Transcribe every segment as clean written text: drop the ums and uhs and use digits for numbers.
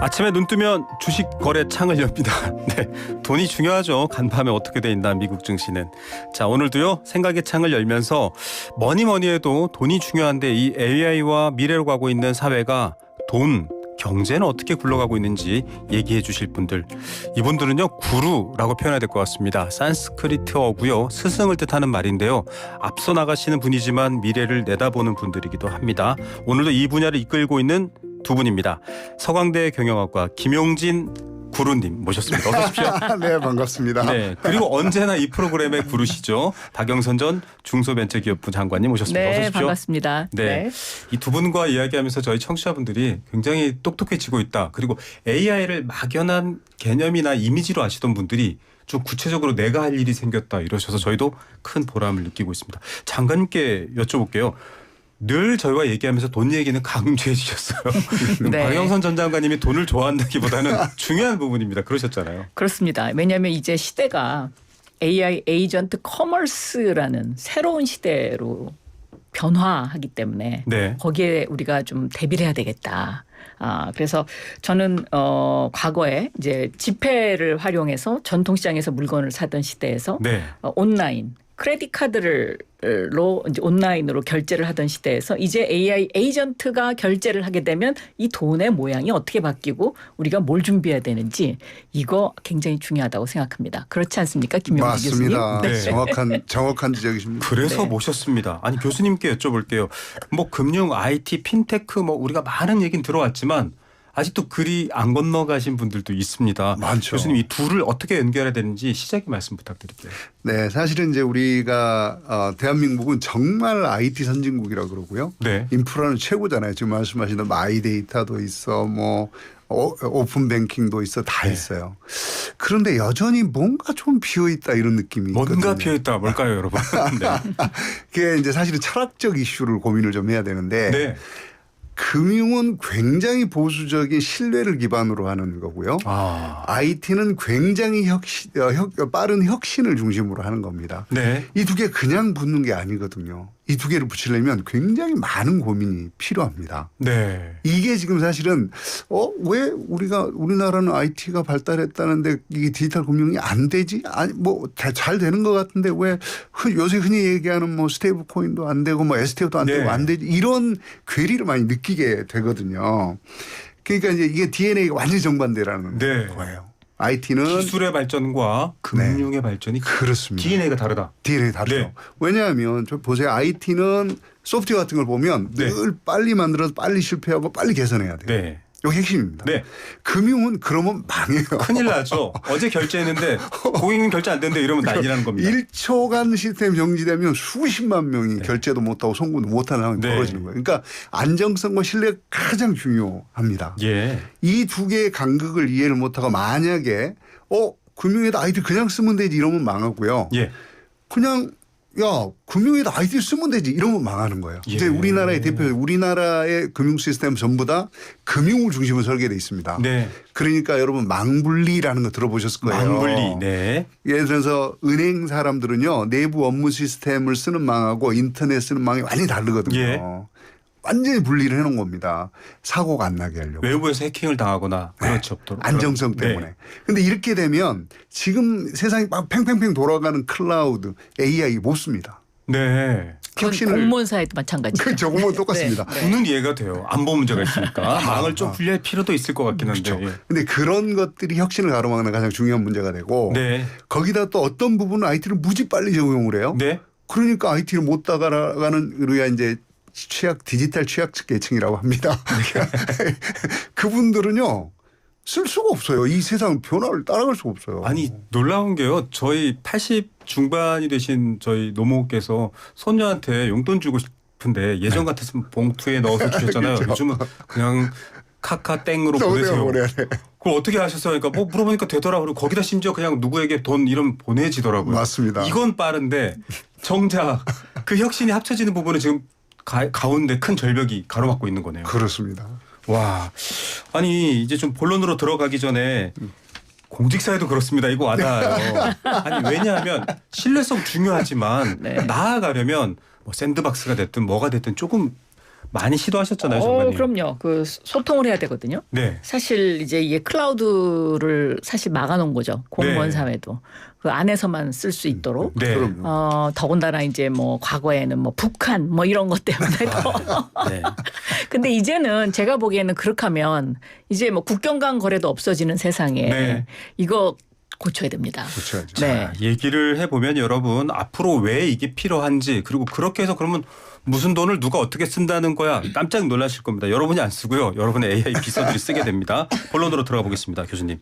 아침에 눈 뜨면 주식 거래 창을 엽니다. 네, 돈이 중요하죠. 간밤에 어떻게 돼 있나 미국 증시는. 자, 오늘도요 생각의 창을 열면서 뭐니 해도 돈이 중요한데 이 AI와 미래로 가고 있는 사회가 돈, 경제는 어떻게 굴러가고 있는지 얘기해 주실 분들, 이분들은요 구루라고 표현해야 될 것 같습니다. 산스크리트어고요, 스승을 뜻하는 말인데요. 앞서 나가시는 분이지만 미래를 내다보는 분들이기도 합니다. 오늘도 이 분야를 이끌고 있는 두 분입니다. 서강대 경영학과 김용진 구루님 모셨습니다. 어서 오십시오. 네, 반갑습니다. 네, 그리고 언제나 이 프로그램의 구루시죠. 박영선 전 중소벤처기업부 장관님 모셨습니다. 네, 어서 오십시오. 반갑습니다. 네. 이 두 분과 이야기하면서 저희 청취자분들이 굉장히 똑똑해지고 있다. 그리고 AI를 막연한 개념이나 이미지로 아시던 분들이 좀 구체적으로 내가 할 일이 생겼다 이러셔서 저희도 큰 보람을 느끼고 있습니다. 장관님께 여쭤볼게요. 늘 저희와 얘기하면서 돈 얘기는 강조해 주셨어요. 네. 박영선 전 장관님이 돈을 좋아한다기보다는 중요한 부분입니다. 그러셨잖아요. 그렇습니다. 왜냐하면 이제 시대가 AI 에이전트 커머스라는 새로운 시대로 변화하기 때문에 네. 거기에 우리가 좀 대비를 해야 되겠다. 그래서 저는 과거에 이제 지폐를 활용해서 전통시장에서 물건을 사던 시대에서 네. 온라인 크레딧 카드로 이제 온라인으로 결제를 하던 시대에서 이제 AI 에이전트가 결제를 하게 되면 이 돈의 모양이 어떻게 바뀌고 우리가 뭘 준비해야 되는지 이거 굉장히 중요하다고 생각합니다. 그렇지 않습니까, 김용지 교수님? 맞습니다. 네. 정확한 지적이십니다. 그래서 네. 모셨습니다. 아니 교수님께 여쭤볼게요. 뭐 금융, IT, 핀테크 뭐 우리가 많은 얘기는 들어왔지만 아직도 그리 안 건너가신 분들도 있습니다. 많죠. 교수님 이 둘을 어떻게 연결해야 되는지 시작의 말씀 부탁드릴게요. 네, 사실은 이제 우리가 대한민국은 정말 IT 선진국이라고 그러고요. 네. 인프라는 최고잖아요. 지금 말씀하시는 마이데이터도 있어, 뭐 오픈 뱅킹도 있어, 다 네. 있어요. 그런데 여전히 뭔가 좀 비어 있다 이런 느낌이 뭔가 있거든요. 피어 있다. 뭘까요, 여러분? 네. 그게 이제 사실은 철학적 이슈를 고민을 좀 해야 되는데. 네. 금융은 굉장히 보수적인 신뢰를 기반으로 하는 거고요. IT는 굉장히 빠른 혁신을 중심으로 하는 겁니다. 네. 이 두 개 그냥 붙는 게 아니거든요. 이 두 개를 붙이려면 굉장히 많은 고민이 필요합니다. 네. 이게 지금 사실은 왜 우리나라는 IT가 발달했다는데 이게 디지털 금융이 안 되지? 아니 뭐 잘 되는 것 같은데 왜 요새 흔히 얘기하는 뭐 스테이블 코인도 안 되고 뭐 STO도 안 네. 되고 안 되지? 이런 괴리를 많이 느끼게 되거든요. 그러니까 이제 이게 DNA가 완전히 정반대라는 네. 거예요. IT는 기술의 발전과 금융의 발전이 그렇습니다. DNA가 다르다. DNA 다르죠. 네. 왜냐하면 저 보세요. IT는 소프트웨어 같은 걸 보면 네. 늘 빨리 만들어서 빨리 실패하고 빨리 개선해야 돼요. 네. 이게 핵심입니다. 네. 금융은 그러면 망해요. 큰일 나죠. 어제 결제했는데 고객님 결제 안 된대 이러면 난리 나는 겁니다. 1초간 시스템 정지되면 수십만 명이 결제도 못하고 송금도 못하는 상황이 네. 벌어지는 거예요. 그러니까 안정성과 신뢰가 가장 중요합니다. 예. 이 두 개의 간극을 이해를 못하고 만약에 금융에다 IT 그냥 쓰면 되지 이러면 망하고요. 예. 그냥 금융에다 IT 쓰면 되지 이러면 망하는 거예요. 예. 이제 우리나라의 금융 시스템 전부 다 금융을 중심으로 설계되어 있습니다. 네. 그러니까 여러분 망분리라는 거 들어보셨을 거예요. 망분리. 네. 예를 들어서 은행 사람들은요 내부 업무 시스템을 쓰는 망하고 인터넷 쓰는 망이 완전히 다르거든요. 예. 완전히 분리를 해놓은 겁니다. 사고가 안 나게 하려고. 외부에서 해킹을 당하거나 그렇지 없도록. 안정성 때문에. 그런데 이렇게 되면 지금 세상이 막 팽팽팽 돌아가는 클라우드 AI 못 씁니다. 네. 그건 공무원사에도 마찬가지죠. 그렇죠. 그건 똑같습니다. 네. 부는 이해가 돼요. 안보 문제가 있으니까. 망을 좀 분리할 필요도 있을 것 같긴 한데. 그렇죠. 예. 근데 그런 것들이 혁신을 가로막는 가장 중요한 문제가 되고 네. 거기다 또 어떤 부분은 IT를 무지 빨리 적용을 해요. 네. 그러니까 IT를 못 따라가는 우리가 이제 디지털 취약 계층이라고 합니다. 그분들은요 쓸 수가 없어요. 이 세상 변화를 따라갈 수가 없어요. 아니 놀라운 게요. 저희 80 중반이 되신 저희 노모께서 손녀한테 용돈 주고 싶은데 예전 같았으면 봉투에 넣어서 주셨잖아요. 그렇죠. 요즘은 그냥 카카땡으로 보내세요. 그걸 어떻게 하셨어요? 그러니까 뭐 물어보니까 되더라고요. 그리고 거기다 심지어 그냥 누구에게 돈 이름 보내지더라고요. 맞습니다. 이건 빠른데 정작 그 혁신이 합쳐지는 부분은 지금 가운데 큰 절벽이 가로막고 있는 거네요. 그렇습니다. 와, 아니 이제 좀 본론으로 들어가기 전에 공직사회도 그렇습니다. 이거 와닿아요. 아니 왜냐하면 신뢰성 중요하지만 네. 나아가려면 뭐 샌드박스가 됐든 뭐가 됐든 조금 많이 시도하셨잖아요, 장관님. 그럼요. 그 소통을 해야 되거든요. 네. 사실 이제 이게 클라우드를 사실 막아놓은 거죠. 공무원 네. 사회도 그 안에서만 쓸 수 있도록. 네. 그럼요. 더군다나 이제 뭐 과거에는 뭐 북한 뭐 이런 것 때문에도. 네. 근데 이제는 제가 보기에는 그렇게 하면 이제 뭐 국경 간 거래도 없어지는 세상에 네. 이거 고쳐야 됩니다. 고쳐야죠. 네. 자, 얘기를 해보면 여러분 앞으로 왜 이게 필요한지 그리고 그렇게 해서 그러면 무슨 돈을 누가 어떻게 쓴다는 거야 깜짝 놀라실 겁니다. 여러분이 안 쓰고요. 여러분의 AI 비서들이 쓰게 됩니다. 본론으로 들어가 보겠습니다. 교수님.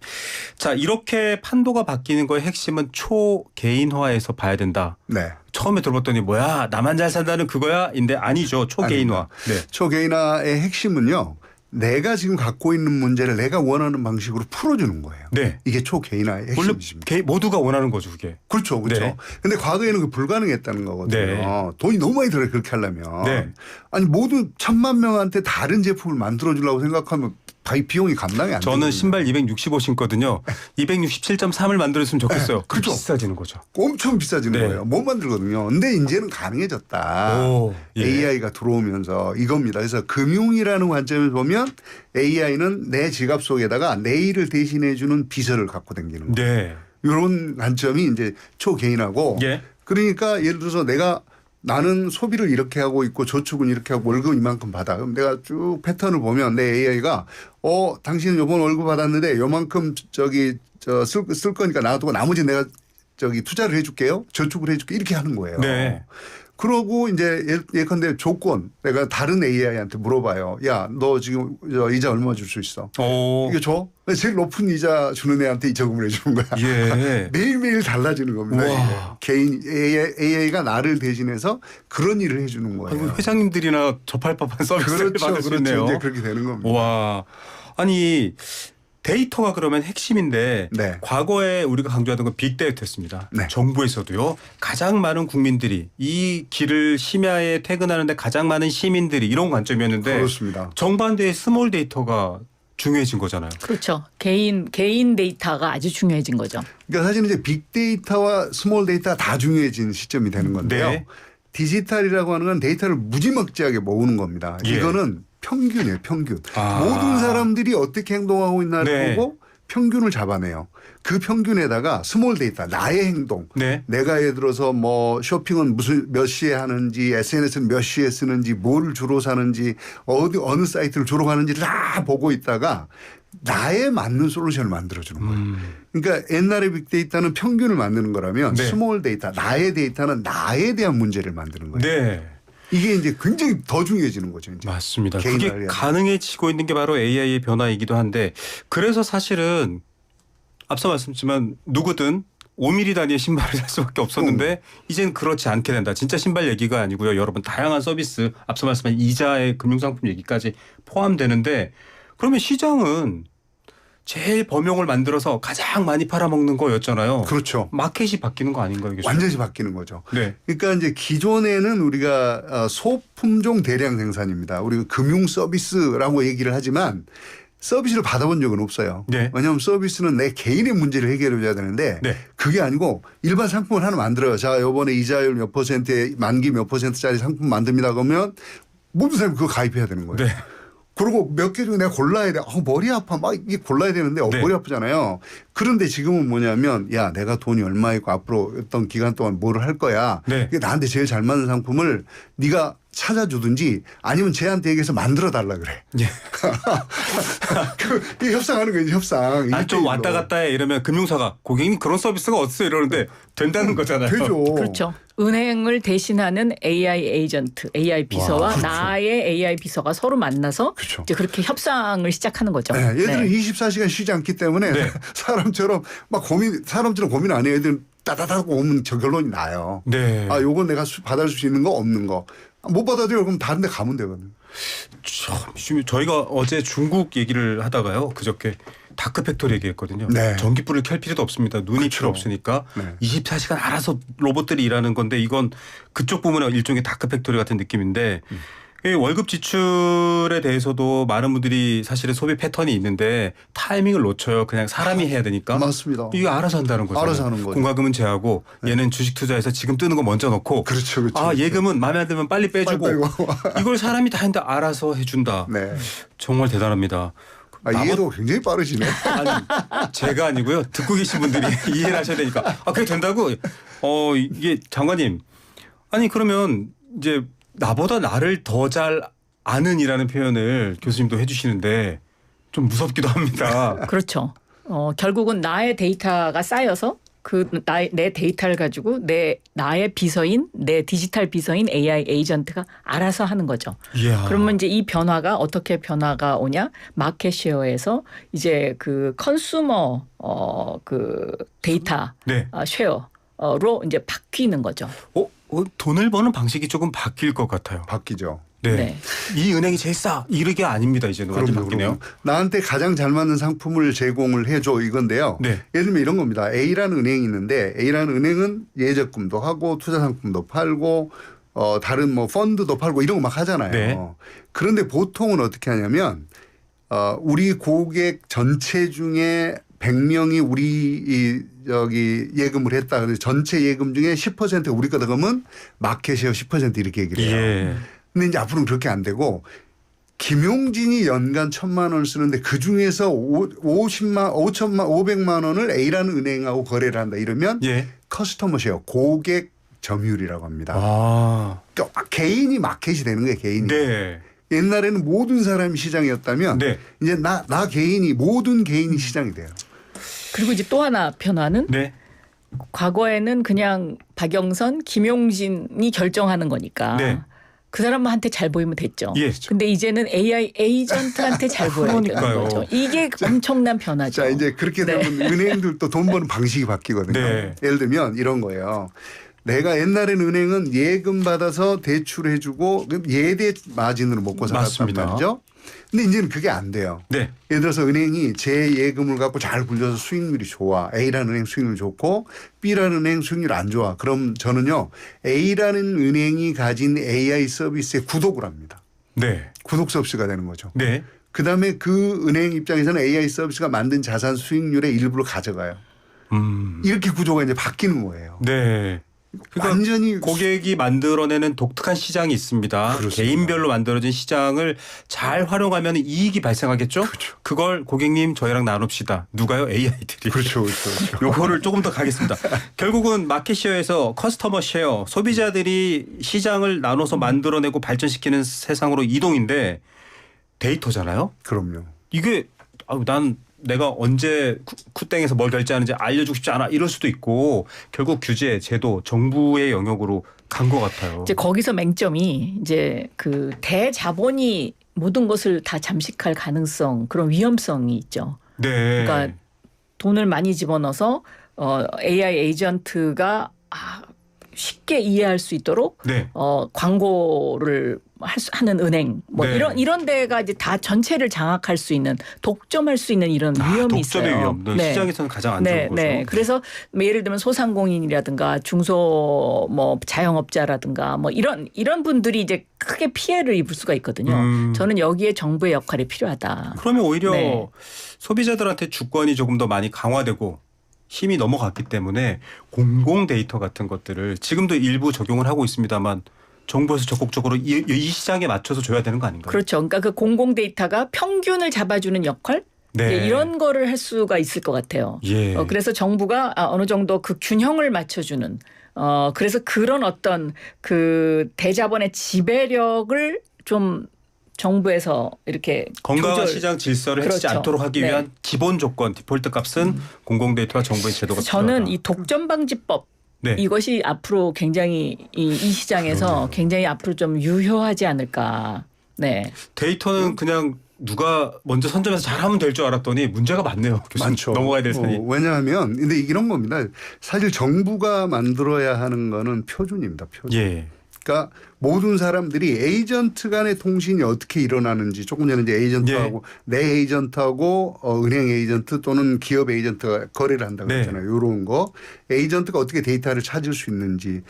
자, 이렇게 판도가 바뀌는 거의 핵심은 초개인화에서 봐야 된다. 네. 처음에 들어봤더니 뭐야 나만 잘 산다는 그거야? 인데 아니죠. 초개인화. 네. 초개인화의 핵심은요. 내가 지금 갖고 있는 문제를 내가 원하는 방식으로 풀어주는 거예요. 네. 이게 초개인화의 원래 핵심이십니다. 모두가 원하는 거죠. 그게. 그렇죠. 그렇죠. 네. 근데 과거에는 그 불가능했다는 거거든요. 네. 돈이 너무 많이 들어요. 그렇게 하려면. 네. 아니 모두 1,000만 명한테 다른 제품을 만들어주려고 생각하면 비용이 감당이 안 돼요. 저는 신발 265 신거든요. 267.3을 만들었으면 좋겠어요. 그렇죠. 비싸지는 거죠. 엄청 비싸지는 네. 거예요. 못 만들거든요. 근데 이제는 가능해졌다. 오, 예. AI가 들어오면서 이겁니다. 그래서 금융이라는 관점에서 보면 AI는 내 지갑 속에다가 내일을 대신해 주는 비서를 갖고 다니는 거예요. 네. 이런 관점이 이제 초개인하고 예. 그러니까 예를 들어서 나는 소비를 이렇게 하고 있고 저축은 이렇게 하고 월급 이만큼 받아. 그럼 내가 쭉 패턴을 보면 내 AI가 당신은 이번 월급 받았는데 요만큼 쓸 거니까 놔두고 나머지 내가 투자를 해줄게요. 저축을 해줄게 이렇게 하는 거예요. 네. 그러고 이제 예컨대 조건 내가 다른 AI한테 물어봐요. 야, 너 지금 이자 얼마 줄 수 있어? 오. 이거 줘? 제일 높은 이자 주는 애한테 이자금을 해주는 거야. 예. 매일매일 달라지는 겁니다. 우와. 개인 AI가 나를 대신해서 그런 일을 해주는 거예요. 아이고, 회장님들이나 접할 법한 서비스를 그렇죠. 받을 수 그렇죠. 있네요. 이제 그렇게 되는 겁니다. 와. 아니 데이터가 그러면 핵심인데 네. 과거에 우리가 강조하던 건 빅데이터였습니다. 네. 정부에서도요. 가장 많은 국민들이 이 길을 심야에 퇴근하는데 가장 많은 시민들이 이런 관점이었는데 그렇습니다. 정반대의 스몰 데이터가 중요해진 거잖아요. 그렇죠. 개인 데이터가 아주 중요해진 거죠. 그러니까 사실 이제 빅데이터와 스몰 데이터가 다 중요해진 시점이 되는 건데요. 네. 디지털이라고 하는 건 데이터를 무지막지하게 모으는 겁니다. 예. 이거는 평균이에요. 평균. 아. 모든 사람들이 어떻게 행동하고 있나를 네. 보고 평균을 잡아내요. 그 평균에다가 스몰 데이터 나의 행동. 네. 내가 예를 들어서 뭐 쇼핑은 몇 시에 하는지 SNS는 몇 시에 쓰는지 뭘 주로 사는지 어느 사이트를 주로 가는지를 다 보고 있다가 나에 맞는 솔루션을 만들어주는 거예요. 그러니까 옛날에 빅데이터는 평균을 만드는 거라면 네. 스몰 데이터 나의 데이터는 나에 대한 문제를 만드는 거예요. 네. 이게 이제 굉장히 더 중요해지는 거죠. 이제. 맞습니다. 개인 그게 관리하는. 가능해지고 있는 게 바로 AI의 변화이기도 한데 그래서 사실은 앞서 말씀드렸지만 누구든 5mm 단위의 신발을 살 수밖에 없었는데 이제는 그렇지 않게 된다. 진짜 신발 얘기가 아니고요. 여러분 다양한 서비스 앞서 말씀한 이자의 금융상품 얘기까지 포함되는데 그러면 시장은 제일 범용을 만들어서 가장 많이 팔아먹는 거였잖아요. 그렇죠. 마켓이 바뀌는 거 아닌가요? 이게? 완전히 바뀌는 거죠. 네. 그러니까 이제 기존에는 우리가 소품종 대량 생산입니다. 우리가 금융 서비스라고 얘기를 하지만 서비스를 받아본 적은 없어요. 네. 왜냐하면 서비스는 내 개인의 문제를 해결해 줘야 되는데 네. 그게 아니고 일반 상품을 하나 만들어요. 자, 이번에 이자율 몇 %에 만기 몇 %짜리 상품 만듭니다. 그러면 모든 사람이 그거 가입해야 되는 거예요. 네. 그리고 몇 개 중에 내가 골라야 돼. 머리 아파. 막 이게 골라야 되는데 네. 머리 아프잖아요. 그런데 지금은 뭐냐면 야, 내가 돈이 얼마 있고 앞으로 어떤 기간 동안 뭐를 할 거야. 네. 이게 나한테 제일 잘 맞는 상품을 네가 찾아주든지 아니면 쟤한테 얘기해서 만들어 달라 그래. 예. 이 협상하는 거지 협상. 아, 좀 1대1로. 왔다 갔다 해 이러면 금융사가 고객님 그런 서비스가 어딨어요 이러는데 된다는 거잖아요. 되죠. 그렇죠. 은행을 대신하는 AI 에이전트, AI 비서와 그렇죠. 나의 AI 비서가 서로 만나서 그렇죠. 이제 그렇게 협상을 시작하는 거죠. 네, 얘들은 네. 24시간 쉬지 않기 때문에 네. 사람처럼 고민 안 해요. 애들은 따다닥 오면 저 결론이 나요. 네. 아, 요건 내가 받을 수 있는 거 없는 거. 못 받아들여 그럼 다른 데 가면 되거든요. 저희가 어제 중국 얘기를 하다가요. 그저께 다크팩토리 얘기했거든요. 네. 전기불을 켤 필요도 없습니다. 눈이 그렇죠. 필요 없으니까 네. 24시간 알아서 로봇들이 일하는 건데 이건 그쪽 부분의 일종의 다크팩토리 같은 느낌인데 이 월급 지출에 대해서도 많은 분들이 사실은 소비 패턴이 있는데 타이밍을 놓쳐요. 그냥 사람이 해야 되니까. 맞습니다. 이거 알아서 한다는 거죠. 알아서 하는 거죠. 공과금은 제하고 얘는 주식 투자해서 지금 뜨는 거 먼저 넣고 그렇죠, 그렇죠. 아 그렇죠. 예금은 마음에 안 들면 빨리 빼주고 빨리 빼고. 이걸 사람이 다 했는데 알아서 해준다. 네. 정말 대단합니다. 이해도 굉장히 빠르시네. 아니, 제가 아니고요. 듣고 계신 분들이 이해를 하셔야 되니까. 아, 그게 된다고? 이게 장관님. 아니, 그러면 이제 나보다 나를 더 잘 아는이라는 표현을 교수님도 해주시는데 좀 무섭기도 합니다. 그렇죠. 결국은 나의 데이터가 쌓여서 내 데이터를 가지고 나의 비서인, 내 디지털 비서인 AI 에이전트가 알아서 하는 거죠. 이야. 그러면 이제 이 변화가 어떻게 변화가 오냐? 마켓 쉐어에서 이제 그 컨슈머 그 데이터 네. 쉐어로 이제 바뀌는 거죠. 돈을 버는 방식이 조금 바뀔 것 같아요. 바뀌죠. 네. 네. 이 은행이 제일 싸. 이게 아닙니다. 이제는 완전 바뀌네요. 나한테 가장 잘 맞는 상품을 제공을 해줘 이건데요. 네. 예를 들면 이런 겁니다. A라는 은행이 있는데 A라는 은행은 예적금도 하고 투자 상품도 팔고 다른 뭐 펀드도 팔고 이런 거 막 하잖아요. 네. 그런데 보통은 어떻게 하냐면 우리 고객 전체 중에 100명이 우리 예금을 했다. 그래서 전체 예금 중에 10%가 우리 거다 그러면 마켓쉐어 10% 이렇게 얘기를 해요. 예. 근데 이제 앞으로는 그렇게 안 되고 김용진이 연간 1,000만 원을 쓰는데 그 중에서 500만 원을 A라는 은행하고 거래를 한다 이러면 예. 커스터머 쉐어 고객 점유율이라고 합니다. 아. 그러니까 개인이 마켓이 되는 거예요. 개인이. 네. 옛날에는 모든 사람이 시장이었다면 네. 이제 나 개인이 모든 개인이 시장이 돼요. 그리고 이제 또 하나 변화는 네. 과거에는 그냥 박영선, 김용진이 결정하는 거니까 네. 그 사람한테 잘 보이면 됐죠. 예. 근데 이제는 AI 에이전트한테 잘 보여야 되는 그러니까요. 거죠. 이게 엄청난 변화죠. 자 이제 그렇게 되면 은행들도 돈 버는 방식이 바뀌거든요. 네. 예를 들면 이런 거예요. 내가 옛날에는 은행은 예금 받아서 대출해 주고 예대 마진으로 먹고 살았단 맞습니다. 말이죠. 근데 이제는 그게 안 돼요. 네. 예를 들어서 은행이 제 예금을 갖고 잘 굴려서 수익률이 좋아. A라는 은행 수익률 좋고 B라는 은행 수익률 안 좋아. 그럼 저는요. A라는 은행이 가진 AI 서비스에 구독을 합니다. 네. 구독 서비스가 되는 거죠. 네. 그다음에 그 은행 입장에서는 AI 서비스가 만든 자산 수익률의 일부를 가져가요. 이렇게 구조가 이제 바뀌는 거예요. 네. 그러니까 완전히 고객이 만들어내는 독특한 시장이 있습니다. 그렇습니다. 개인별로 만들어진 시장을 잘 활용하면 이익이 발생하겠죠. 그렇죠. 그걸 고객님 저희랑 나눕시다. 누가요? AI들이. 그렇죠. 그렇죠. 요거를 조금 더 가겠습니다. 결국은 마켓쉐어에서 커스터머 쉐어, 소비자들이 시장을 나눠서 만들어내고 발전시키는 세상으로 이동인데 데이터잖아요. 그럼요. 이게 난 내가 언제 쿠땡에서 뭘 결제하는지 알려주고 싶지 않아 이럴 수도 있고 결국 규제, 제도, 정부의 영역으로 간 것 같아요. 이제 거기서 맹점이 이제 그 대자본이 모든 것을 다 잠식할 가능성 그런 위험성이 있죠. 네. 그러니까 돈을 많이 집어넣어서 AI 에이전트가 쉽게 이해할 수 있도록 네. 광고를 하는 은행 뭐 네. 이런 데가 이제 다 전체를 장악할 수 있는 독점할 수 있는 이런 위험이 독점의 있어요. 위험. 네. 시장에서는 가장 안 좋은 네, 거죠. 네. 그래서 뭐 예를 들면 소상공인이라든가 중소 뭐 자영업자라든가 뭐 이런 분들이 이제 크게 피해를 입을 수가 있거든요. 저는 여기에 정부의 역할이 필요하다. 그러면 오히려 네. 소비자들한테 주권이 조금 더 많이 강화되고 힘이 넘어갔기 때문에 공공 데이터 같은 것들을 지금도 일부 적용을 하고 있습니다만 정부에서 적극적으로 이 시장에 맞춰서 줘야 되는 거 아닌가요? 그렇죠. 그러니까 그 공공 데이터가 평균을 잡아주는 역할 네. 이런 거를 할 수가 있을 것 같아요. 예. 그래서 정부가 어느 정도 그 균형을 맞춰주는 그래서 그런 어떤 그 대자본의 지배력을 좀 정부에서 이렇게 건강한 조절. 시장 질서를 해치지 그렇죠. 않도록 하기 네. 위한 기본 조건, 디폴트 값은 공공 데이터와 정부의 제도가 저는 필요하다. 이 독점 방지법 네. 이것이 앞으로 굉장히 이 시장에서 굉장히 앞으로 좀 유효하지 않을까. 네. 데이터는 그냥 누가 먼저 선점해서 잘하면 될 줄 알았더니 문제가 많네요. 교수님. 많죠. 넘어가야 될 산이. 왜냐하면 근데 이런 겁니다. 사실 정부가 만들어야 하는 거는 표준입니다. 표준. 예. 그러니까 모든 사람들이 에이전트 간의 통신이 어떻게 일어나는지 조금 전에 이제 에이전트하고 내 에이전트하고 은행 에이전트 또는 기업 에이전트가 거래를 한다고 네. 했잖아요. 이런 거 에이전트가 어떻게 데이터를 찾을 수 있는지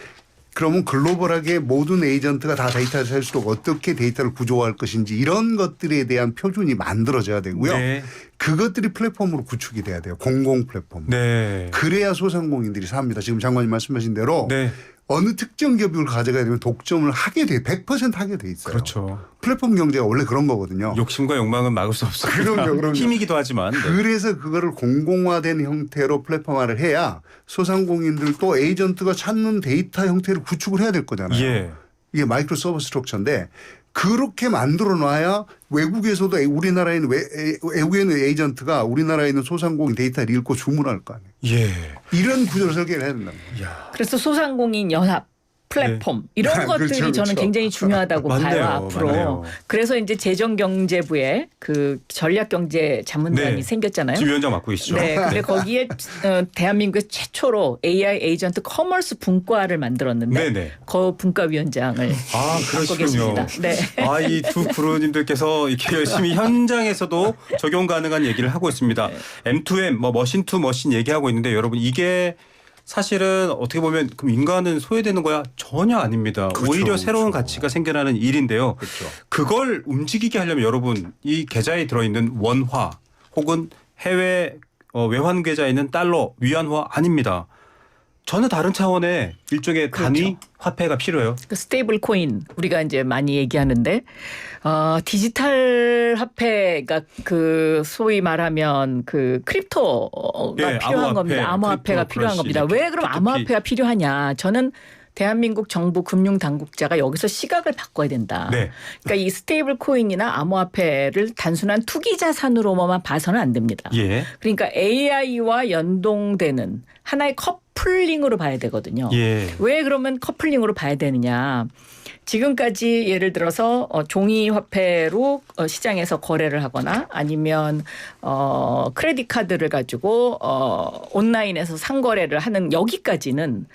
그러면 글로벌하게 모든 에이전트가 다 데이터를 살수록 어떻게 데이터를 구조화할 것인지 이런 것들에 대한 표준이 만들어져야 되고요. 네. 그것들이 플랫폼으로 구축이 돼야 돼요. 공공 플랫폼. 네. 그래야 소상공인들이 삽니다. 지금 장관님 말씀하신 대로 네. 어느 특정 기업을 가져가야 되면 독점을 하게 돼 100% 하게 돼 있어요. 그렇죠. 플랫폼 경제가 원래 그런 거거든요. 욕심과 욕망은 막을 수 없습니다. 그럼요. 힘이기도 하지만. 네. 그래서 그거를 공공화된 형태로 플랫폼화를 해야 소상공인들도 에이전트가 찾는 데이터 형태를 구축을 해야 될 거잖아요. 예. 이게 마이크로 서버 스트럭처인데 그렇게 만들어 놔야 외국에서도 외국에 있는 에이전트가 우리나라에 있는 소상공인 데이터를 읽고 주문할 거 아니에요. 예. 이런 구조를 설계를 해야 된다는 거예요. 야. 그래서 소상공인 연합 플랫폼 이런 것들이 그렇죠, 저는 그렇죠. 굉장히 중요하다고 맞네요, 봐요 앞으로. 맞네요. 그래서 이제 재정경제부에 그 전략경제 자문단이 네. 생겼잖아요. 지금 위원장 맡고 계시죠. 네, 근데 거기에 대한민국의 최초로 AI 에이전트 커머스 분과를 만들었는데 네네. 그 분과위원장을 아, 맡고 그러시군요. 계십니다. 네. 아, 이 두 프로님들께서 이렇게 열심히 현장에서도 적용 가능한 얘기를 하고 있습니다. M2M, 뭐 머신 투 머신 얘기하고 있는데 여러분 이게 사실은 어떻게 보면 그럼 인간은 소외되는 거야? 전혀 아닙니다. 그렇죠, 오히려 새로운 그렇죠. 가치가 생겨나는 일인데요. 그렇죠. 그걸 움직이게 하려면 여러분 이 계좌에 들어있는 원화 혹은 해외 외환 계좌에 있는 달러, 위안화 아닙니다. 전혀 다른 차원의 일종의 단위 그렇죠. 화폐가 필요해요. 그 스테이블 코인 우리가 이제 많이 얘기하는데 디지털 화폐가 그 소위 말하면 그 크립토가 예, 필요한 암호화폐, 겁니다. 암호화폐가 크립토 필요한 겁니다. 커런시, 왜 그럼 P2P. 암호화폐가 필요하냐? 저는 대한민국 정부 금융 당국자가 여기서 시각을 바꿔야 된다. 네. 그러니까 이 스테이블 코인이나 암호화폐를 단순한 투기 자산으로만 봐서는 안 됩니다. 예. 그러니까 AI와 연동되는 하나의 커플링으로 봐야 되거든요. 예. 왜 그러면 커플링으로 봐야 되느냐. 지금까지 예를 들어서 종이 화폐로 시장에서 거래를 하거나 아니면 크레딧 카드를 가지고 온라인에서 상거래를 하는 여기까지는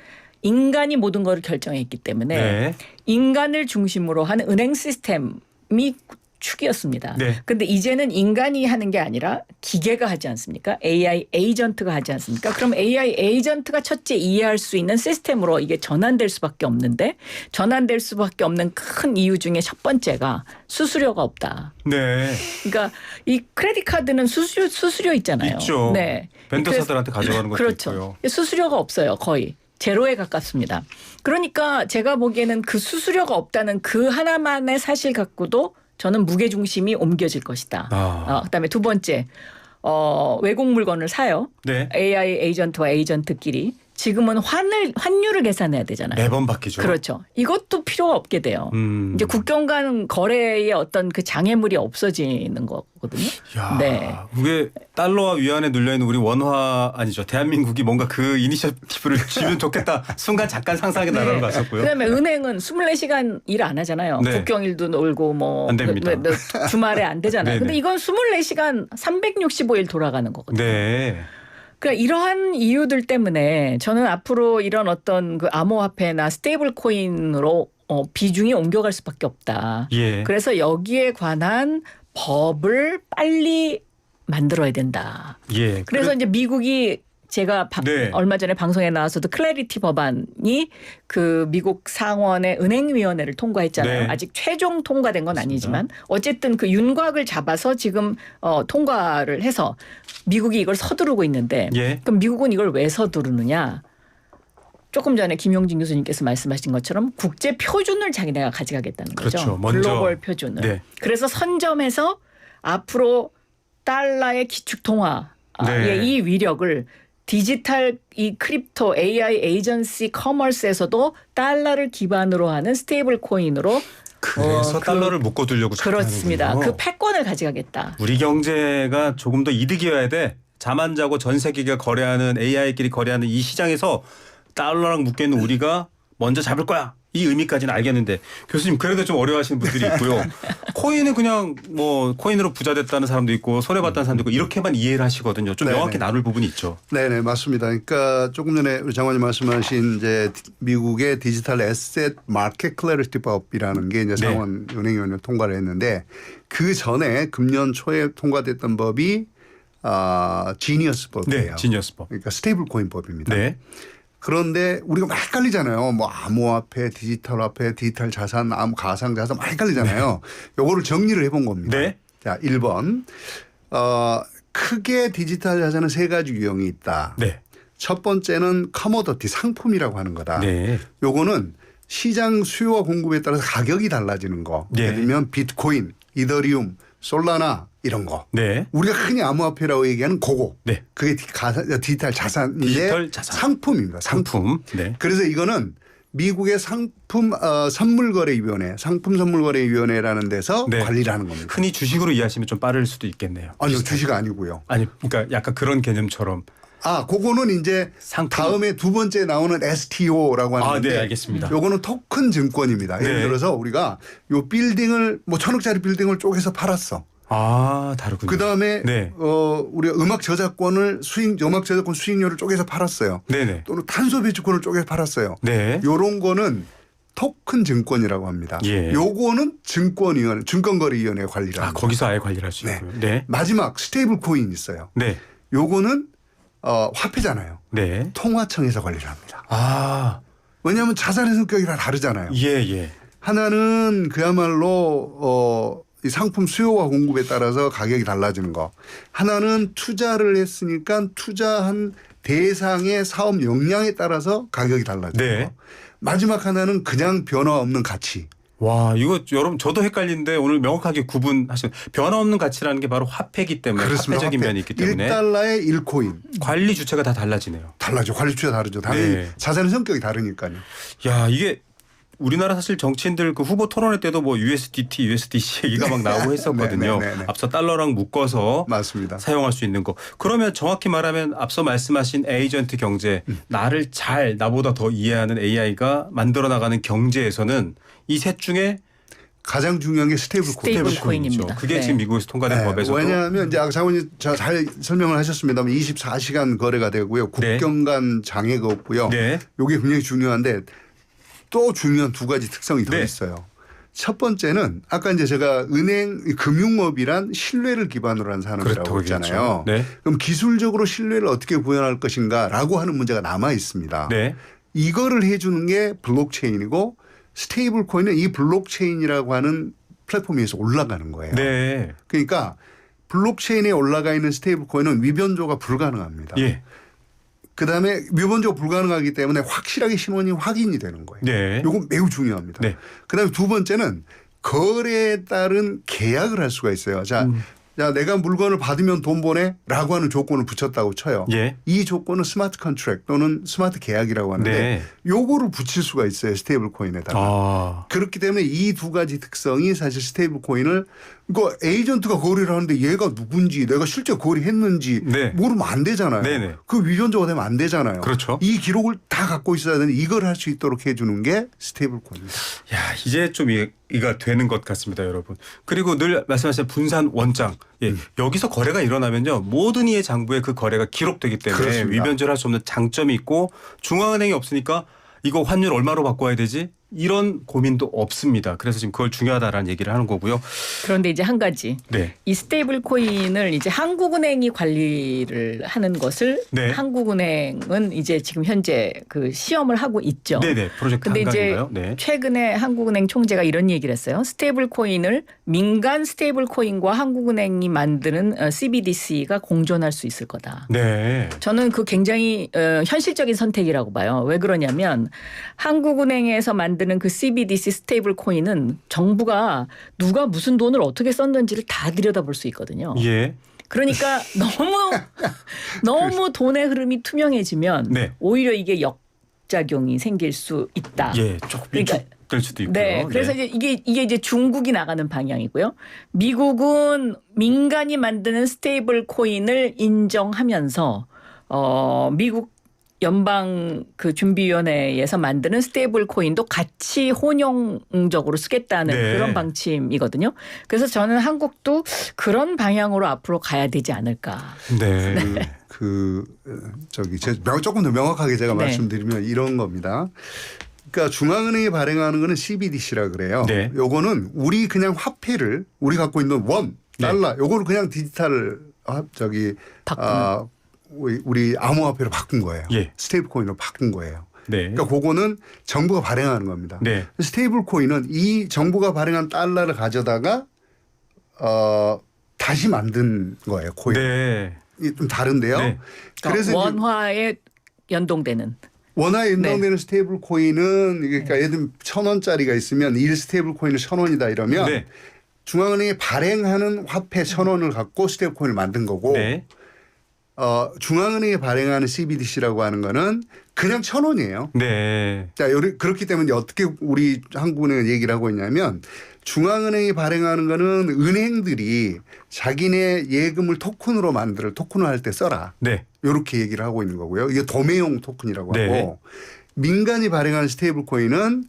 인간이 모든 것을 결정했기 때문에 네. 인간을 중심으로 하는 은행 시스템이 축이었습니다. 네. 그런데 이제는 인간이 하는 게 아니라 기계가 하지 않습니까? AI 에이전트가 하지 않습니까? 그럼 AI 에이전트가 첫째 이해할 수 있는 시스템으로 이게 전환될 수밖에 없는데 전환될 수밖에 없는 큰 이유 중에 첫 번째가 수수료가 없다. 네. 그러니까 이 크레딧 카드는 수수료 있잖아요. 있죠. 네. 벤더사들한테 가져가는 것도 그렇죠. 있고요. 수수료가 없어요. 거의. 제로에 가깝습니다. 그러니까 제가 보기에는 그 수수료가 없다는 그 하나만의 사실 갖고도 저는 무게중심이 옮겨질 것이다. 그다음에 두 번째 외국 물건을 사요. 네. AI 에이전트와 에이전트끼리. 지금은 환율을 계산해야 되잖아요. 매번 바뀌죠. 그렇죠. 이것도 필요가 없게 돼요. 이제 국경 간 거래의 어떤 그 장애물이 없어지는 거거든요. 야, 네. 그게 달러와 위안에 눌려 있는 우리 원화 아니죠. 대한민국이 뭔가 그 이니셔티브를 쥐면 좋겠다. 순간 잠깐 상상의 나라로 갔었고요. 그다음에 은행은 24시간 일 안 하잖아요. 네. 국경일도 놀고 뭐 안 됩니다. 주말에 안 되잖아요. 네네. 근데 이건 24시간 365일 돌아가는 거거든요. 네. 그러니까 이러한 이유들 때문에 저는 앞으로 이런 어떤 그 암호화폐나 스테이블 코인으로 비중이 옮겨갈 수밖에 없다. 예. 그래서 여기에 관한 법을 빨리 만들어야 된다. 예. 그래서 이제 미국이 제가 네. 얼마 전에 방송에 나와서도 클래리티 법안이 그 미국 상원의 은행위원회를 통과했잖아요. 네. 아직 최종 통과된 건 맞습니다. 아니지만 어쨌든 그 윤곽을 잡아서 지금 통과를 해서 미국이 이걸 서두르고 있는데 예. 그럼 미국은 이걸 왜 서두르느냐. 조금 전에 김용진 교수님께서 말씀하신 것처럼 국제 표준을 자기네가 가져가겠다는 거죠. 그렇죠. 먼저. 글로벌 표준을. 네. 그래서 선점해서 앞으로 달러의 기축통화의 네. 이 위력을 디지털 이 크립토 AI 에이전시 커머스에서도 달러를 기반으로 하는 스테이블 코인으로 그래서 달러를 묶어두려고 그렇습니다. 하는군요. 그 패권을 가져가겠다. 우리 경제가 조금 더 이득이어야 돼. 잠 안 자고 전 세계가 거래하는 AI끼리 거래하는 이 시장에서 달러랑 묶여있는 우리가 먼저 잡을 거야. 이 의미까지는 알겠는데 교수님 그래도 좀 어려워하시는 분들이 있고요. 코인은 그냥 뭐 코인으로 부자 됐다는 사람도 있고 손해봤다는 사람도 있고 이렇게만 이해를 하시거든요. 좀 네네. 명확히 나눌 부분이 있죠. 네네 맞습니다. 그러니까 조금 전에 우리 장관님 말씀하신 이제 미국의 디지털 에셋 마켓 클래리티 법이라는 게 이제 네. 상원 은행위원회 통과를 했는데 그 전에 금년 초에 통과됐던 법이 지니어스 법이에요. 네, 지니어스법. 그러니까 스테이블 코인 법입니다. 네. 그런데 우리가 막 헷갈리잖아요. 뭐 암호화폐, 디지털 자산, 가상자산 막 헷갈리잖아요. 요거를 정리를 해본 겁니다. 네. 자, 1번. 크게 디지털 자산은 세 가지 유형이 있다. 네. 첫 번째는 커머더티, 상품이라고 하는 거다. 네. 요거는 시장 수요와 공급에 따라서 가격이 달라지는 거. 네. 예를 들면 비트코인, 이더리움, 솔라나 이런 거. 네. 우리가 흔히 암호화폐라고 얘기하는 그거. 네. 그게 디지털 자산인데 디지털 자산. 상품입니다. 상품. 네. 그래서 이거는 미국의 상품 선물거래위원회, 상품 선물거래위원회라는 데서 네. 관리를 하는 겁니다. 흔히 주식으로 이해하시면 좀 빠를 수도 있겠네요. 아니요, 주식 아니고요. 아니, 그러니까 약간 그런 개념처럼. 그거는 이제 상품. 다음에 두 번째 나오는 STO라고 하는데 네, 알겠습니다. 요거는 토큰 증권입니다. 예를 네. 들어서 우리가 요 빌딩을 뭐 1,000억짜리 빌딩을 쪼개서 팔았어. 다르군요. 그다음에 네. 우리가 음악 저작권 수익료를 쪼개서 팔았어요. 네네. 또는 탄소 배출권을 쪼개서 팔았어요. 네. 요런 거는 토큰 증권이라고 합니다. 예. 요거는 증권거래위원회 관리를 합니다. 거기서 아예 관리를 할 수 네. 있고요. 네. 마지막 스테이블 코인 있어요. 네. 요거는 화폐잖아요. 네. 통화청에서 관리를 합니다. 왜냐하면 자산의 성격이 다 다르잖아요. 예. 하나는 그야말로 이 상품 수요와 공급에 따라서 가격이 달라지는 거. 하나는 투자를 했으니까 투자한 대상의 사업 역량에 따라서 가격이 달라지는 네. 거. 마지막 하나는 그냥 변화 없는 가치. 와, 이거 여러분 저도 헷갈리는데 오늘 명확하게 구분하시는 변화 없는 가치라는 게 바로 화폐이기 때문에 화폐적인 면이 있기 때문에 1달러에 1코인. 관리 주체가 다 달라지네요. 달라져. 관리 주체가 다르죠. 당연히 네. 자산의 성격이 다르니까요. 야, 이게 우리나라 사실 정치인들 그 후보 토론회 때도 뭐 USDT, USDC 얘기가 막 나오고 했었거든요. 네. 앞서 달러랑 묶어서 맞습니다. 사용할 수 있는 거. 그러면 정확히 말하면 앞서 말씀하신 에이전트 경제, 나보다 더 이해하는 AI가 만들어 나가는 경제에서는 이 셋 중에 가장 중요한 게 스테이블 코인입니다. 그게 네. 지금 미국에서 통과된 네, 법에서도 왜냐하면 이제 아까 장관님 잘 설명을 하셨습니다만 24시간 거래가 되고요. 네. 국경 간 장애가 없고요. 네. 이게 굉장히 중요한데 또 중요한 두 가지 특성이 더 네. 있어요. 첫 번째는 아까 이제 제가 금융업이란 신뢰를 기반으로 한 산업이라고 그렇다고 했잖아요. 얘기했죠. 네. 그럼 기술적으로 신뢰를 어떻게 구현할 것인가라고 하는 문제가 남아 있습니다. 네. 이거를 해주는 게 블록체인이고 스테이블 코인은 이 블록체인이라고 하는 플랫폼에서 올라가는 거예요. 네. 그러니까 블록체인에 올라가 있는 스테이블 코인은 위변조가 불가능합니다. 예. 그다음에 위변조가 불가능하기 때문에 확실하게 신원이 확인이 되는 거예요. 네. 이건 매우 중요합니다. 네. 그다음에 두 번째는 거래에 따른 계약을 할 수가 있어요. 자, 내가 물건을 받으면 돈 보내라고 하는 조건을 붙였다고 쳐요. 예. 이 조건은 스마트 컨트랙트 또는 스마트 계약이라고 하는데 네. 요거를 붙일 수가 있어요. 스테이블 코인에다가. 그렇기 때문에 이 두 가지 특성이 사실 스테이블 코인을 이거 에이전트가 거래를 하는데 얘가 누군지 내가 실제 거래했는지 네. 모르면 안 되잖아요. 네네. 그 위변조가 되면 안 되잖아요. 그렇죠. 이 기록을 다 갖고 있어야 되는데 이걸 할 수 있도록 해주는 게 스테이블 코인입니다. 야, 이제 좀 이해가 되는 것 같습니다, 여러분. 그리고 늘 말씀하신 분산 원장. 예, 여기서 거래가 일어나면요. 모든 이의 장부에 그 거래가 기록되기 때문에 그렇습니다. 위변조를 할 수 없는 장점이 있고 중앙은행이 없으니까 이거 환율 얼마로 바꿔야 되지? 이런 고민도 없습니다. 그래서 지금 그걸 중요하다라는 얘기를 하는 거고요. 그런데 이제 한 가지. 네. 이 스테이블 코인을 이제 한국은행이 관리를 하는 것을 네. 한국은행은 이제 지금 현재 그 시험을 하고 있죠. 네네. 프로젝트 근데 이제 한강인가요? 네. 최근에 한국은행 총재가 이런 얘기를 했어요. 스테이블 코인을 민간 스테이블 코인과 한국은행이 만드는 CBDC가 공존할 수 있을 거다. 네. 저는 그 굉장히 현실적인 선택이라고 봐요. 왜 그러냐면 한국은행에서 만드는 그 CBDC 스테이블 코인은 정부가 누가 무슨 돈을 어떻게 썼는지를 다 들여다볼 수 있거든요. 예. 그러니까 너무 돈의 흐름이 투명해지면 네. 오히려 이게 역작용이 생길 수 있다. 예. 조금 그러니까 위축될 수도 있고요. 네, 그래서 네. 이제 이게 이제 중국이 나가는 방향이고요. 미국은 민간이 만드는 스테이블 코인을 인정하면서 미국 연방 그 준비위원회에서 만드는 스테이블 코인도 같이 혼용적으로 쓰겠다는 네. 그런 방침이거든요. 그래서 저는 한국도 그런 방향으로 앞으로 가야 되지 않을까. 네. 제가 조금 더 명확하게 제가 네. 말씀드리면 이런 겁니다. 그러니까 중앙은행이 발행하는 거는 CBDC라 그래요. 네. 요거는 우리 그냥 화폐를 우리 갖고 있는 원, 달러 요거를 그냥 디지털 바꾸는. 우리 암호화폐로 바꾼 거예요. 예. 스테이블 코인으로 바꾼 거예요. 네. 그러니까 그거는 정부가 발행하는 겁니다. 네. 스테이블 코인은 이 정부가 발행한 달러를 가져다가 다시 만든 거예요. 코인. 네. 이게 좀 다른데요. 네. 그래서 그러니까 원화에 연동되는. 원화에 연동되는 스테이블 코인은 그러니까 예를 들면 1,000원짜리가 있으면 1 스테이블 코인은 1,000원이다 이러면 네. 중앙은행이 발행하는 화폐 1,000원을 갖고 스테이블 코인을 만든 거고 네. 중앙은행이 발행하는 CBDC라고 하는 거는 그냥 1,000원이에요. 네. 자, 그렇기 때문에 어떻게 우리 한국은행은 얘기를 하고 있냐면 중앙은행이 발행하는 거는 은행들이 자기네 예금을 토큰으로 토큰화할 때 써라. 네. 이렇게 얘기를 하고 있는 거고요. 이게 도매용 토큰이라고 네. 하고 민간이 발행하는 스테이블 코인은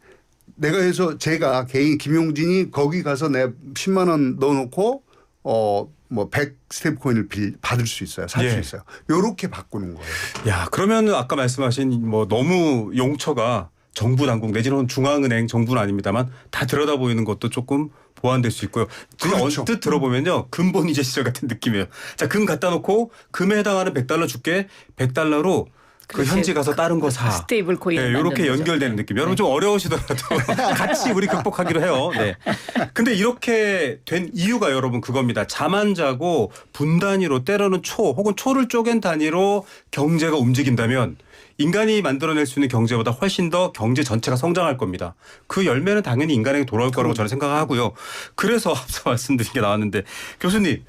내가 해서 제가 개인 김용진이 거기 가서 내가 10만 원 넣어놓고 뭐 100 스테이블 코인을 받을 수 있어요. 살 수 예. 있어요. 이렇게 바꾸는 거예요. 야, 그러면 아까 말씀하신 뭐 너무 용처가 정부 당국 내지는 중앙은행 정부는 아닙니다만 다 들여다 보이는 것도 조금 보완될 수 있고요. 그냥 그렇죠. 언뜻 들어보면요. 금본위제 시절 같은 느낌이에요. 자, 금 갖다 놓고 금에 해당하는 100달러 줄게. 100달러로 그 현지 가서 다른 거 사. 스테이블 코인. 네, 이렇게 연결되는 느낌. 여러분 좀 어려우시더라도 같이 우리 극복하기로 해요. 네. 근데 이렇게 된 이유가 여러분 그겁니다. 잠 안 자고 분 단위로 때로는 초 혹은 초를 쪼갠 단위로 경제가 움직인다면 인간이 만들어낼 수 있는 경제보다 훨씬 더 경제 전체가 성장할 겁니다. 그 열매는 당연히 인간에게 돌아올 거라고 저는 생각하고요. 그래서 앞서 말씀드린 게 나왔는데 교수님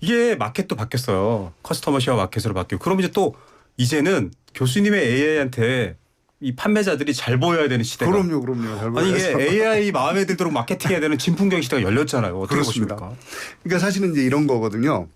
이게 마켓도 바뀌었어요. 커스터머 시어 마켓으로 바뀌고 그럼 이제 또 이제는 교수님의 AI한테 이 판매자들이 잘 보여야 되는 시대가. 그럼요. 잘 아니 이게 보여야죠. AI 마음에 들도록 마케팅해야 되는 진풍경 시대가 열렸잖아요. 어떻게 그렇습니다. 보십니까? 그러니까 사실은 이제 이런 거거든요.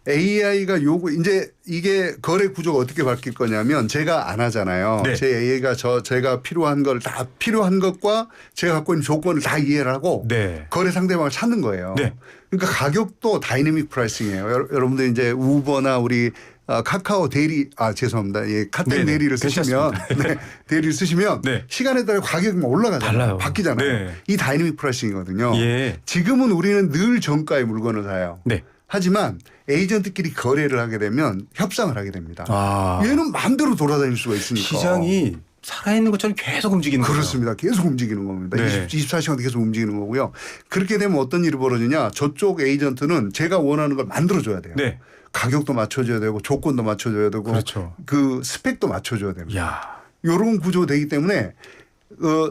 AI가 이제 이게 거래 구조가 어떻게 바뀔 거냐면 제가 안 하잖아요. 네. 제 AI가 제가 필요한 것과 제가 갖고 있는 조건을 다 이해를 하고 네. 거래 상대방을 찾는 거예요. 네. 그러니까 가격도 다이내믹 프라이싱이에요. 여러분들 이제 우버나 우리 카카오 대리 죄송합니다. 예, 카텐 네네. 대리를 쓰시면 네, 대리를 쓰시면 네. 시간에 따라 가격이 막 올라가잖아요. 달라요. 바뀌잖아요. 네. 이 다이내믹 프라이싱이거든요. 예. 지금은 우리는 늘 정가의 물건을 사요. 네. 하지만 에이전트끼리 거래를 하게 되면 협상을 하게 됩니다. 아. 얘는 마음대로 돌아다닐 수가 있으니까. 시장이 살아있는 것처럼 계속 움직이는 거예요. 그렇습니다. 계속 움직이는 겁니다. 네. 24시간 계속 움직이는 거고요. 그렇게 되면 어떤 일이 벌어지냐. 저쪽 에이전트는 제가 원하는 걸 만들어줘야 돼요. 네. 가격도 맞춰줘야 되고 조건도 맞춰줘야 되고 그렇죠. 그 스펙도 맞춰줘야 됩니다. 야. 이런 구조가 되기 때문에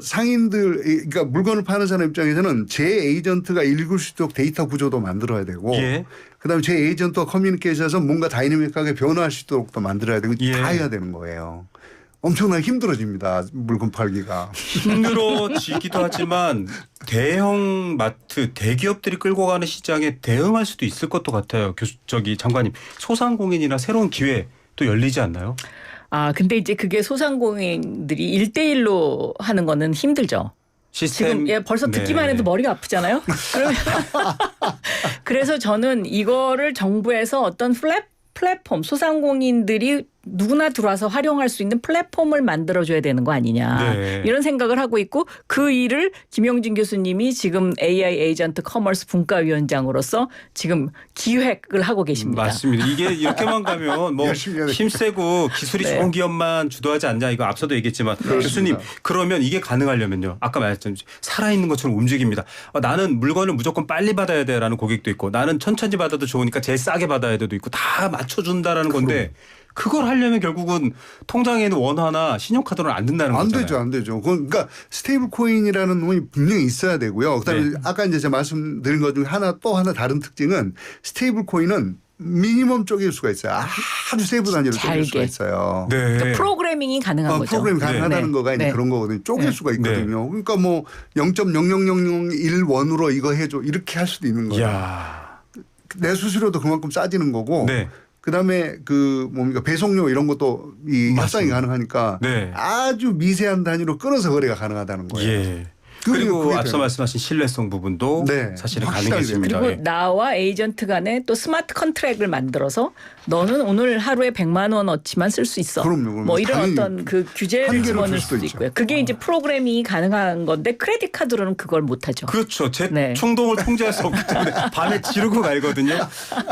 상인들 그러니까 물건을 파는 사람 입장에서는 제 에이전트가 읽을 수 있도록 데이터 구조도 만들어야 되고 예. 그다음에 제 에이전트와 커뮤니케이션에서 뭔가 다이내믹하게 변화할 수 있도록 또 만들어야 되고 예. 다 해야 되는 거예요. 엄청나게 힘들어집니다. 물건 팔기가. 힘들어지기도 하지만 대형 마트, 대기업들이 끌고 가는 시장에 대응할 수도 있을 것도 같아요. 장관님. 소상공인이나 새로운 기회 또 열리지 않나요? 근데 이제 그게 소상공인들이 1대1로 하는 거는 힘들죠. 시스템. 지금 벌써 듣기만 해도 머리가 아프잖아요. 그러면 그래서 저는 이거를 정부에서 어떤 플랫폼 소상공인들이 누구나 들어와서 활용할 수 있는 플랫폼을 만들어줘야 되는 거 아니냐. 네. 이런 생각을 하고 있고 그 일을 김용진 교수님이 지금 AI 에이전트 커머스 분과위원장으로서 지금 기획을 하고 계십니다. 맞습니다. 이게 이렇게만 가면 뭐 열심히 해야 힘세고 기술이 네. 좋은 기업만 주도하지 않냐 이거 앞서도 얘기했지만 교수님 그러면 이게 가능하려면요. 아까 말했잖아요. 살아있는 것처럼 움직입니다. 나는 물건을 무조건 빨리 받아야 돼라는 고객도 있고 나는 천천히 받아도 좋으니까 제일 싸게 받아야 돼도 있고 다 맞춰준다라는 건데 그걸 하려면 결국은 통장에 있는 원화나 신용카드로는 안 된다는 안 거잖아요. 되죠. 안 되죠. 그러니까 스테이블 코인이라는 놈이 분명히 있어야 되고요. 그다음에 네. 아까 이제 제가 말씀드린 것 중에 또 하나 다른 특징은 스테이블 코인은 미니멈 쪼갤 수가 있어요. 아주 세부 단위로 쪼갤 수가 잘게. 있어요. 네. 그러니까 프로그래밍이 가능한 거죠. 프로그램이 가능하다는 네. 거가 이제 네. 그런 거거든요. 쪼갤 네. 수가 있거든요. 그러니까 뭐 0.00001원으로 이거 해줘 이렇게 할 수도 있는 거예요. 이야. 내 수수료도 그만큼 싸지는 거고. 네. 그다음에 배송료 이런 것도 이 협상이 가능하니까 네. 아주 미세한 단위로 끊어서 거래가 가능하다는 거예요. 예. 그게 그리고 앞서 되는 말씀하신 신뢰성 부분도 네. 사실은 확실하게 가능해집니다. 그리고 예. 나와 에이전트 간에 또 스마트 컨트랙을 만들어서 너는 오늘 하루에 100만 원어치만 쓸 수 있어. 그럼요. 뭐 이런 당연히 어떤 그 규제를 한계를 집어넣을 둘 수도 수도 있죠. 있고요. 그게 이제 프로그래밍이 가능한 건데 크레딧 카드로는 그걸 못 하죠. 그렇죠. 제 네. 충동을 통제할 수 없기 때문에 밤에 지르고 말거든요.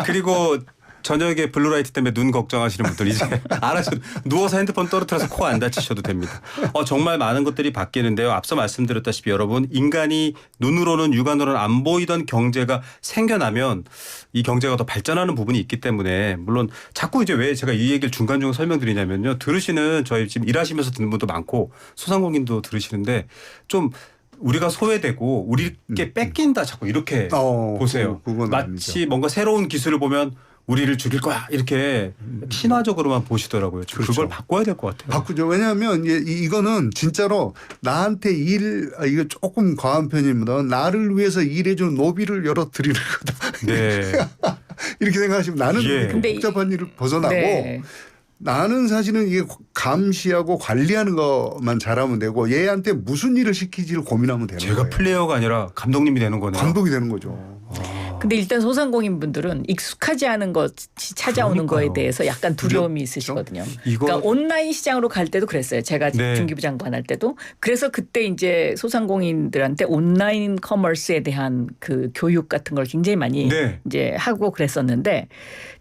그리고 저녁에 블루라이트 때문에 눈 걱정하시는 분들 이제 안 하셔도 누워서 핸드폰 떨어뜨려서 코 안 다치셔도 됩니다. 정말 많은 것들이 바뀌는데요. 앞서 말씀드렸다시피 여러분 인간이 눈으로는 육안으로는 안 보이던 경제가 생겨나면 이 경제가 더 발전하는 부분이 있기 때문에 물론 자꾸 이제 왜 제가 이 얘기를 중간중간 설명드리냐면요. 들으시는 저희 지금 일하시면서 듣는 분도 많고 소상공인도 들으시는데 좀 우리가 소외되고 우리께 뺏긴다 자꾸 이렇게 보세요. 그건 마치 아니죠. 뭔가 새로운 기술을 보면 우리를 죽일 거야 이렇게 신화적으로만 보시더라고요. 그걸 그렇죠. 바꿔야 될 것 같아요. 바꾸죠. 왜냐하면 이거는 진짜로 나한테 이거 조금 과한 편입니다. 나를 위해서 일해주는 노비를 열어드리는 거다. 네. 이렇게 생각하시면 나는 예. 이렇게 근데 복잡한 일을 벗어나고 네. 나는 사실은 이게 감시하고 관리하는 것만 잘하면 되고 얘한테 무슨 일을 시키지를 고민하면 되는 제가 거예요. 플레이어가 아니라 감독님이 되는 거네요. 감독이 되는 거죠. 근데 일단 소상공인 분들은 익숙하지 않은 것이 찾아오는 그러니까요. 거에 대해서 약간 두려움이 있으시거든요. 이거 그러니까 온라인 시장으로 갈 때도 그랬어요. 제가 네. 중기부 장관 할 때도. 그래서 그때 이제 소상공인들한테 온라인 커머스에 대한 그 교육 같은 걸 굉장히 많이 네. 이제 하고 그랬었는데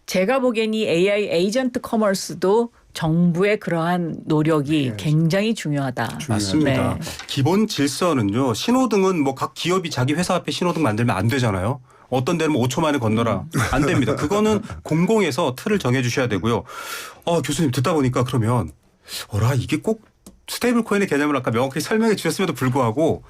제가 보기엔 이 AI 에이전트 커머스도 정부의 그러한 노력이 굉장히 중요하다. 맞습니다. 네. 기본 질서는요. 신호등은 뭐 각 기업이 자기 회사 앞에 신호등 만들면 안 되잖아요. 어떤 데는 뭐 5초 만에 건너라. 안 됩니다. 그거는 공공에서 틀을 정해 주셔야 되고요. 교수님 듣다 보니까 그러면 이게 꼭 스테이블 코인의 개념을 아까 명확히 설명해 주셨음에도 불구하고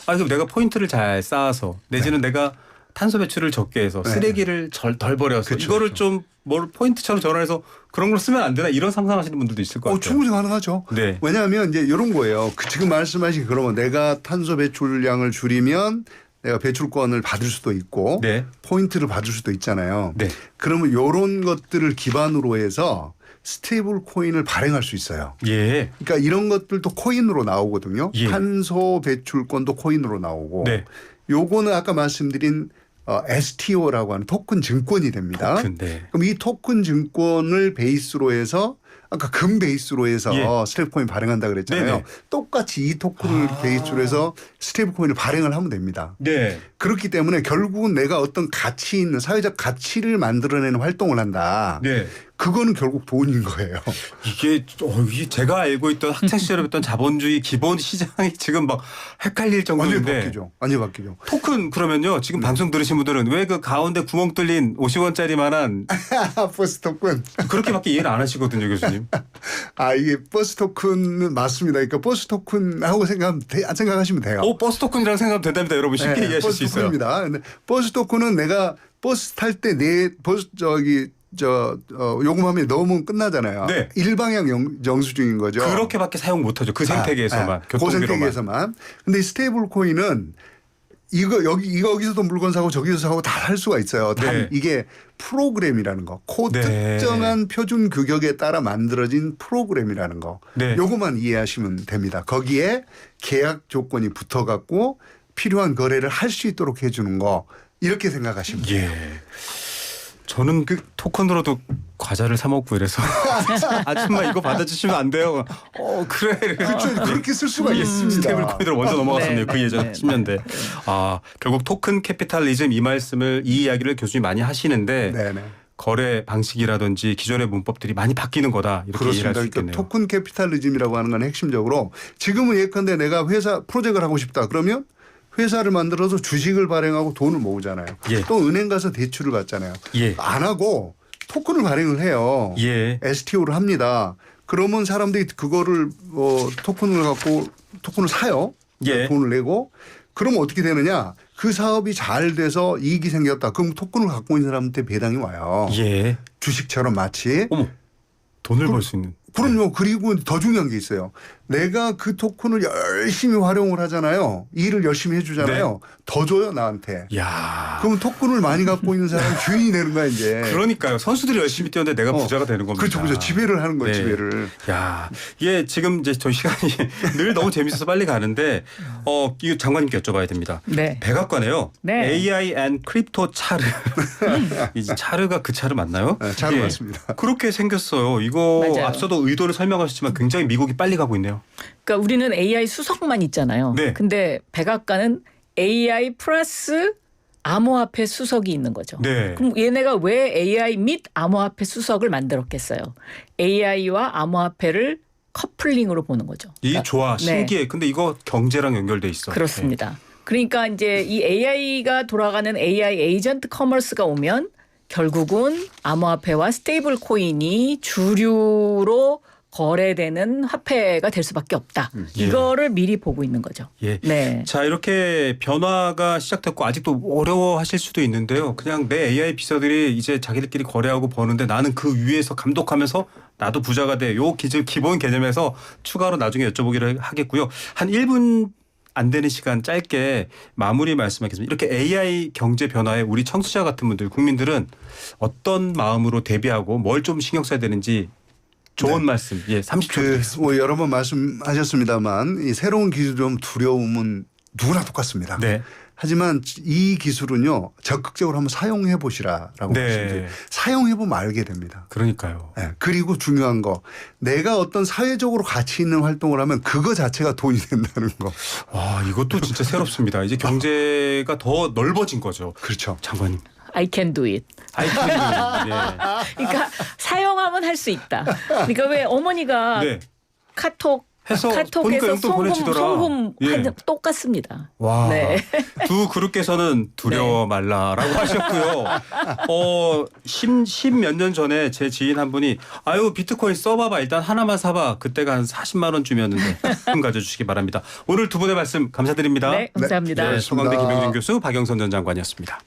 그럼 내가 포인트를 잘 쌓아서 내지는 내가 탄소 배출을 적게 해서 쓰레기를 덜 버려서 그쵸, 이거를 그쵸. 좀 뭘 포인트처럼 전환해서 그런 걸 쓰면 안 되나 이런 상상하시는 분들도 있을 것 같아요. 충분히 가능하죠. 네. 왜냐하면 이제 이런 거예요. 지금 말씀하신 그러면 내가 탄소 배출량을 줄이면 내가 배출권을 받을 수도 있고 네. 포인트를 받을 수도 있잖아요. 네. 그러면 이런 것들을 기반으로 해서 스테이블 코인을 발행할 수 있어요. 예. 그러니까 이런 것들도 코인으로 나오거든요. 예. 탄소 배출권도 코인으로 나오고 네. 요거는 아까 말씀드린 STO라고 하는 토큰 증권이 됩니다. 토큰, 네. 그럼 이 토큰 증권을 베이스로 해서 아까 금 베이스로 해서 예. 스테이블코인 발행한다 그랬잖아요. 네네. 똑같이 이 토큰을 베이스로 해서 스테이블코인을 발행을 하면 됩니다. 네. 그렇기 때문에 결국은 내가 어떤 가치 있는 사회적 가치를 만들어내는 활동을 한다. 네. 그거는 결국 돈인 거예요. 이게 제가 알고 있던 학창 시절에 했던 자본주의 기본 시장이 지금 막 헷갈릴 완전히 정도인데 바뀌죠. 완전히 바뀌죠. 토큰 그러면요 지금 방송 들으신 분들은 왜 그 가운데 구멍 뚫린 50원짜리만한 버스 토큰. 그렇게밖에 이해를 안 하시거든요 교수님. 이게 버스 토큰은 맞습니다. 그러니까 버스 토큰하고 생각하시면 돼요. 버스 토큰이라는 생각하면 된답니다 여러분 쉽게 네, 이해하실 버스 수 있어요. 토큰입니다. 근데 버스 토큰은 내가 버스 탈 때 내 버스 요금하면 넣으면 끝나잖아요. 네. 일방향 영수증인 거죠. 그렇게밖에 사용 못하죠 그 생태계에서만 그 교통비로만. 생태계에서만. 근데 이 스테이블 코인은 여기서도 물건 사고 저기서 사고 다 할 수가 있어요. 단 네. 이게 프로그램이라는 거. 네. 특정한 표준 규격에 따라 만들어진 프로그램이라는 거. 네. 요것만 이해하시면 됩니다. 거기에 계약 조건이 붙어 갖고 필요한 거래를 할 수 있도록 해 주는 거. 이렇게 생각하시면 돼요. 예. 저는 그 토큰으로도 과자를 사 먹고 이래서 아줌마 이거 받아주시면 안 돼요. 그래. 그렇죠. 그렇게 쓸 수가 있습니다. 스테이블 코인으로 먼저 넘어갔었네요. 네, 그 예전 네, 10년대. 결국 토큰 캐피탈리즘 이 이야기를 교수님 많이 하시는데 네네. 거래 방식이라든지 기존의 문법들이 많이 바뀌는 거다 이렇게 이해할 그렇습니다. 수 그러니까 있겠네요. 토큰 캐피탈리즘이라고 하는 건 핵심적으로 지금은 예컨대 내가 회사 프로젝트를 하고 싶다 그러면 회사를 만들어서 주식을 발행하고 돈을 모으잖아요. 예. 또 은행 가서 대출을 받잖아요. 예. 안 하고 토큰을 발행을 해요. 예. STO를 합니다. 그러면 사람들이 그거를 토큰을 갖고 토큰을 사요. 예. 돈을 내고 그러면 어떻게 되느냐. 그 사업이 잘 돼서 이익이 생겼다. 그럼 토큰을 갖고 있는 사람한테 배당이 와요. 예. 주식처럼 마치. 어머. 돈을 벌 수 있는. 그럼요. 그리고 더 중요한 게 있어요. 내가 그 토큰을 열심히 활용을 하잖아요. 일을 열심히 해주잖아요. 더 줘요 나한테. 야. 그럼 토큰을 많이 갖고 있는 사람 주인이 되는 거야 이제. 그러니까요. 선수들이 열심히 뛰었는데 내가 부자가 되는 겁니다. 그렇죠. 그렇죠. 지배를 하는 거예요. 네. 지배를. 야, 이게 지금 이제 저 시간이 늘 너무 재밌어서 빨리 가는데 이거 장관님께 여쭤봐야 됩니다. 네. 백악관에요. 네. AI and 크립토 차르. 이 차르가 그 차르 맞나요? 네, 차르 예. 맞습니다. 그렇게 생겼어요. 이거 맞아요. 앞서도 의도를 설명하셨지만 굉장히 미국이 빨리 가고 있네요. 그러니까 우리는 AI 수석만 있잖아요. 네. 근데 백악관은 AI 플러스 암호화폐 수석이 있는 거죠. 네. 그럼 얘네가 왜 AI 및 암호화폐 수석을 만들었겠어요? AI와 암호화폐를 커플링으로 보는 거죠. 이 좋아, 네. 신기해. 근데 이거 경제랑 연결돼 있어. 그렇습니다. 그러니까 이제 이 AI가 돌아가는 AI 에이전트 커머스가 오면 결국은 암호화폐와 스테이블 코인이 주류로 거래되는 화폐가 될 수밖에 없다. 예. 이거를 미리 보고 있는 거죠. 예. 네. 자, 이렇게 변화가 시작됐고 아직도 어려워하실 수도 있는데요. 그냥 내 AI 비서들이 이제 자기들끼리 거래하고 버는데 나는 그 위에서 감독하면서 나도 부자가 돼. 요 기본 개념에서 추가로 나중에 여쭤보기를 하겠고요. 한 1분 안 되는 시간 짧게 마무리 말씀하겠습니다. 이렇게 AI 경제 변화에 우리 청취자 같은 분들, 국민들은 어떤 마음으로 대비하고 뭘 좀 신경 써야 되는지 좋은 네. 말씀. 예, 30초 드리겠습니다. 뭐 여러 번 말씀하셨습니다만 이 새로운 기술 좀 두려움은 누구나 똑같습니다. 네. 하지만 이 기술은요 적극적으로 한번 사용해 보시라라고 네. 말씀드려요. 사용해 보면 알게 됩니다. 그러니까요. 네. 그리고 중요한 거 내가 어떤 사회적으로 가치 있는 활동을 하면 그거 자체가 돈이 된다는 거. 와, 이것도 진짜 새롭습니다. 이제 경제가 더 넓어진 거죠. 그렇죠. 장관님. I can do it. 아이템. 그러니까 사용하면 할 수 있다. 그러니까 왜 어머니가 예. 네. 해서 보니까 카톡에서 용돈 보내주더라. 송금 예. 똑같습니다. 와. 네. 두 그룹께서는 두려워 말라라고 하셨고요. 10몇 년 전에 제 지인 한 분이 아유 비트코인 써봐봐 일단 하나만 사봐. 그때가 한 40만 원 쯤이었는데 좀 가져주시기 바랍니다. 오늘 두 분의 말씀 감사드립니다. 네, 감사합니다. 네, 소강대 고맙습니다. 김용준 교수 박영선 전 장관이었습니다.